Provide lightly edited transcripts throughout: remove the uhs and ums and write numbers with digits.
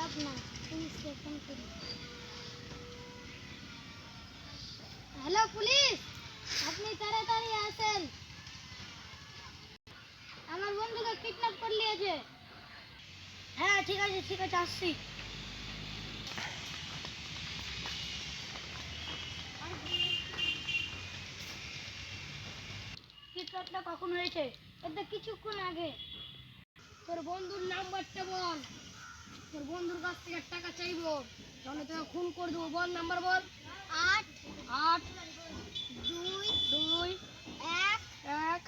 লাভ নাই, পুলিশকে ফোন করি। হ্যালো পুলিশ, আপনি তাড়াতাড়ি আসেন, আমার বন্ধুকে কিডন্যাপ করে নিয়েছে। হ্যাঁ ঠিক আছে আসছি। কিডন্যাপটা কখন হয়েছে? এটা কিছুক্ষণ আগে। তোর বন্ধুর নাম্বারটা বল, তোর বন্ধুর কাছ থেকে টাকা চাইবো, তাহলে তোকে খুন করে দেবো। বল নাম্বার বল। 8 8 2 2 1 1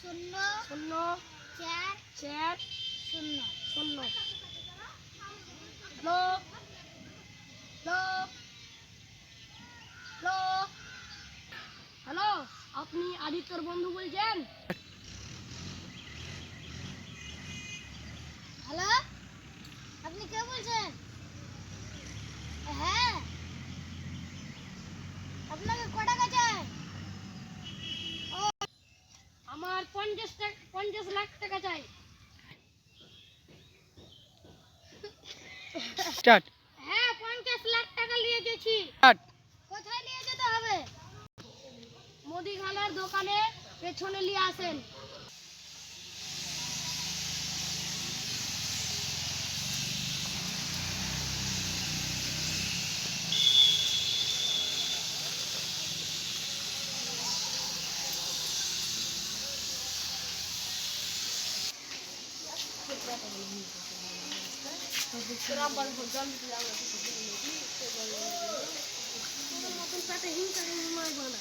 0 0 4 4 0 0। হ্যালো হ্যালো হ্যালো হ্যালো, আপনি আদিত্যর বন্ধু বলছেন? হ্যালো, আপনি কে বলছেন? হ্যাঁ, আপনাকে ক টাকা চাই? ও, আমার 50 লাখ টাকা চাই। স্টার্ট হ্যাঁ 50 লাখ টাকা নিয়ে গেছি। স্টার্ট কোথায় নিয়ে যেতে হবে? মুদিখানার দোকানে পেছনে নিয়ে আসেন। তোর মতন পেটে হিংসা মারবো না।